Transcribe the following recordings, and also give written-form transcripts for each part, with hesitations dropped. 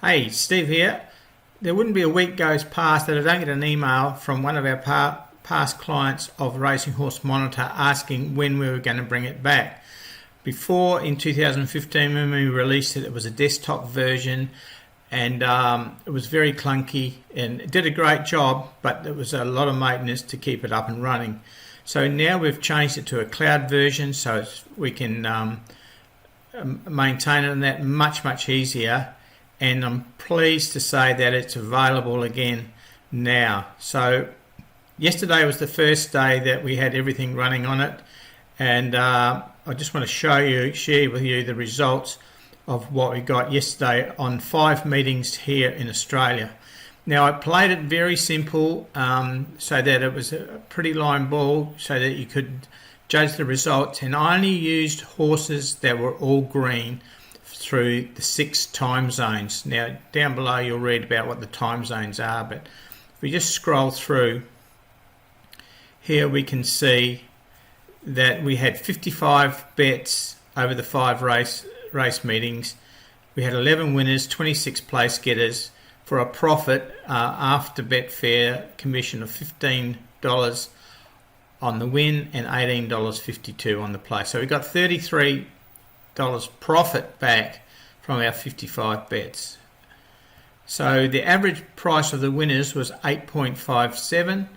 Hey, Steve here. There wouldn't be a week goes past that I don't get an email from one of our past clients of Racing Horse Monitor asking when we were going to bring it back. Before, in 2015, when we released it, it was a desktop version, and it was very clunky, and it did a great job, but there was a lot of maintenance to keep it up and running. So now we've changed it to a cloud version, so we can maintain it and that much easier. And I'm pleased to say that it's available again now. So yesterday was the first day that we had everything running on it, and I just want to share with you the results of what we got yesterday on 5 meetings here in Australia. Now, I played it very simple, so that it was a pretty line ball so that you could judge the results, and I only used horses that were all green through the 6 time zones. Now, down below you'll read about what the time zones are, but if we just scroll through, here we can see that we had 55 bets over the 5 race meetings. We had 11 winners, 26 place getters, for a profit after Betfair commission of $15 on the win and $18.52 on the play. So we got $33 profit back from our 55 bets. So the average price of the winners was 8.57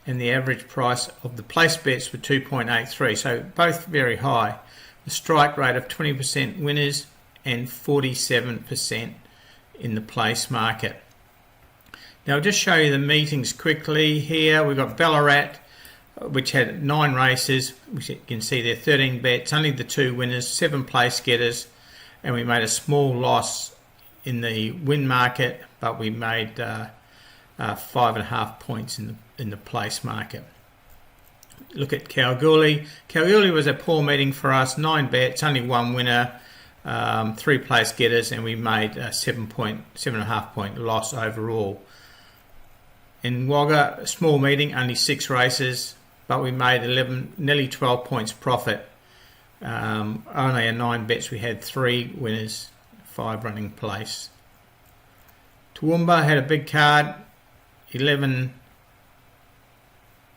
and the average price of the place bets were 2.83, so both very high. The strike rate of 20% winners and 47% in the place market. Now I'll just show you the meetings quickly. Here we've got Ballarat, which had 9 races, which you can see there, 13 bets, only the 2 winners, 7 place getters, and we made a small loss in the win market, but we made 5.5 points in the place market. Look at Kalgoorlie. Kalgoorlie was a poor meeting for us, 9 bets, only 1 winner, 3 place getters, and we made a 7.5 point loss overall. In Wagga, a small meeting, only 6 races, but we made nearly 12 points profit. Only our 9 bets, we had 3 winners, 5 running place. Toowoomba had a big card, 11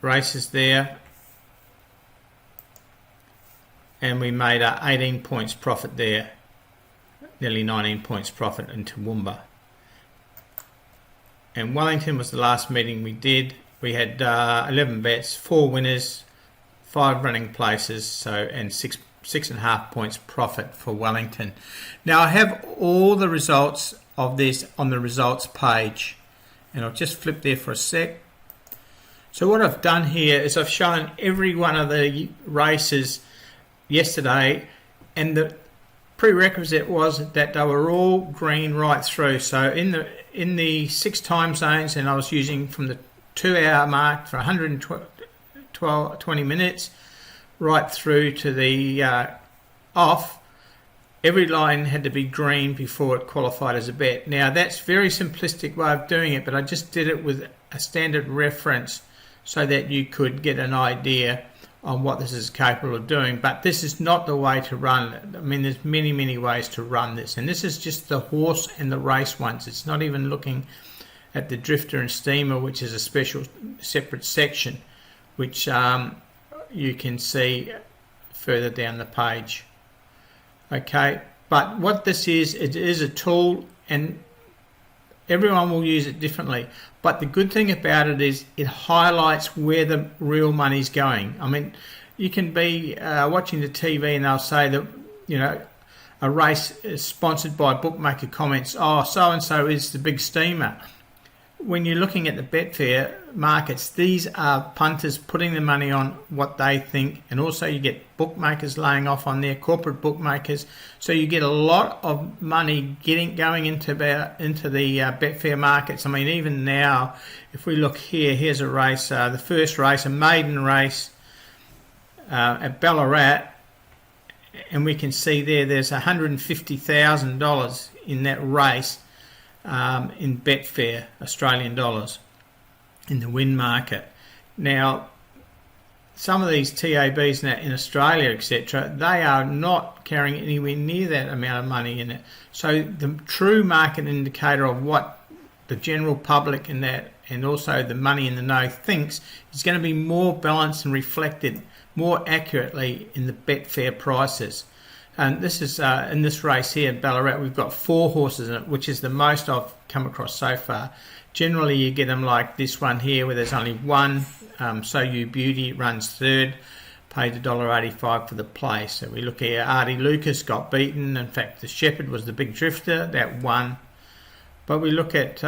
races there, and we made 18 points profit there, nearly 19 points profit in Toowoomba. And Wellington was the last meeting we did. We had 11 bets, 4 winners, 5 running places, and 6.5 points profit for Wellington. Now I have all the results of this on the results page, and I'll just flip there for a sec. So what I've done here is I've shown every one of the races yesterday, and the prerequisite was that they were all green right through. So in the 6 time zones, and I was using from the 2-hour mark for 120 minutes right through to the off, every line had to be green before it qualified as a bet. Now that's a very simplistic way of doing it, but I just did it with a standard reference so that you could get an idea on what this is capable of doing. But this is not the way to run it. I mean, there's many ways to run this, and this is just the horse and the race ones. It's not even looking at the drifter and steamer, which is a separate section, which you can see further down the page. Okay, but what this is, it is a tool, and everyone will use it differently. But the good thing about it is it highlights where the real money's going. I mean, you can be watching the TV and they'll say that, a race is sponsored by bookmaker comments, oh, so-and-so is the big steamer. When you're looking at the Betfair markets, these are punters putting the money on what they think, and also you get bookmakers laying off on their corporate bookmakers. So you get a lot of money going into the Betfair markets. I mean, even now, if we look here, here's a race, the first race, a maiden race at Ballarat, and we can see there's $150,000 in that race. In Betfair, Australian dollars, in the win market. Now, some of these TABs in Australia, etc., they are not carrying anywhere near that amount of money in it. So the true market indicator of what the general public and also the money in the know thinks is going to be more balanced and reflected more accurately in the Betfair prices. And this is in this race here in Ballarat, we've got 4 horses in it, which is the most I've come across so far. Generally, you get them like this one here, where there's only one. So You Beauty runs third, paid $1.85 for the place. So we look here, Artie Lucas got beaten. In fact, the Shepherd was the big drifter that won. But we look at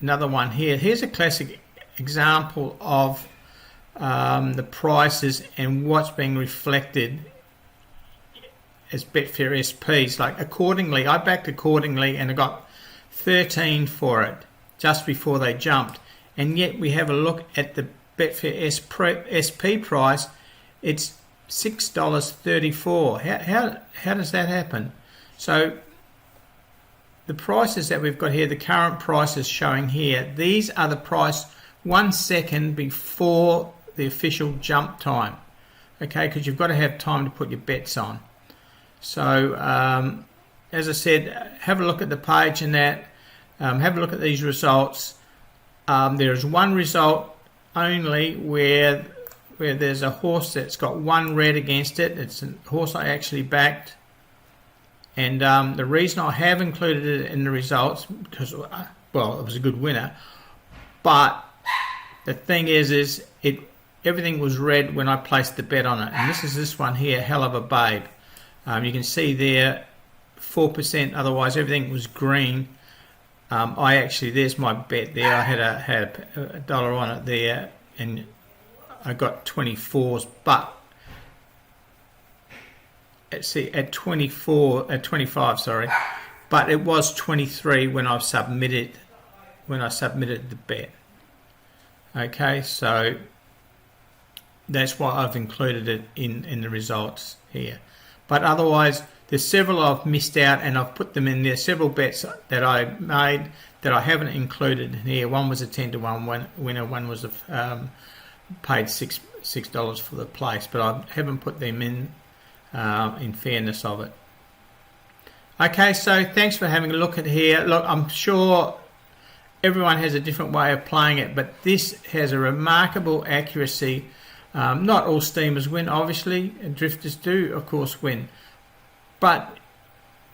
another one here. Here's a classic example of the prices and what's being reflected as Betfair SPs. Like accordingly, I backed accordingly and I got 13 for it just before they jumped. And yet we have a look at the Betfair SP price, it's $6.34. How does that happen? So the prices that we've got here, the current prices showing here, these are the price 1 second before the official jump time. Okay, because you've got to have time to put your bets on. So as I said, have a look at the page and that. Have a look at these results. There is one result only where there's a horse that's got one red against it. It's a horse I actually backed, and the reason I have included it in the results because, well, it was a good winner, but the thing is everything was red when I placed the bet on it, and this one here, Hell of a Babe. You can see there 4%. Otherwise, everything was green. I actually, there's my bet there. I had a dollar on it there, and I got 24s. But let's see, at 25, sorry. But it was 23 when I submitted the bet. Okay, so that's why I've included it in the results here. But otherwise, there's several I've missed out, and I've put them in there. Several bets that I made that I haven't included here. One was a 10-to-1 winner. One was paid $6 for the place, but I haven't put them in fairness of it. Okay, so thanks for having a look at here. Look, I'm sure everyone has a different way of playing it, but this has a remarkable accuracy. Not all steamers win, obviously, and drifters do, of course, win. But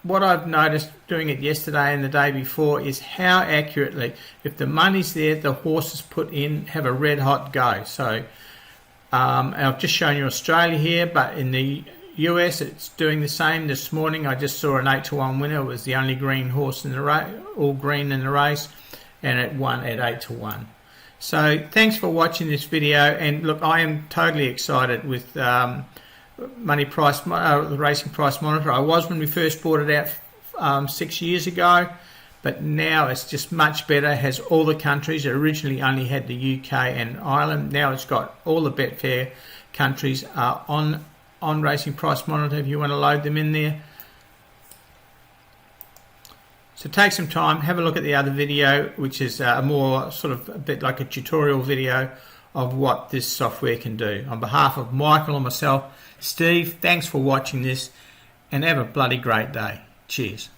what I've noticed doing it yesterday and the day before is how accurately, if the money's there, the horses put in, have a red hot go. So I've just shown you Australia here, but in the US it's doing the same. This morning I just saw an 8-to-1 winner. It was the only green horse in the race, all green in the race, and it won at 8-to-1. So thanks for watching this video, and look, I am totally excited with the Racing Price Monitor. I was when we first bought it out 6 years ago, but now it's just much better. It has all the countries. It originally only had the UK and Ireland. Now it's got all the Betfair countries on Racing Price Monitor if you want to load them in there. So take some time, have a look at the other video, which is a more sort of a bit like a tutorial video of what this software can do. On behalf of Michael and myself, Steve, thanks for watching this, and have a bloody great day. Cheers.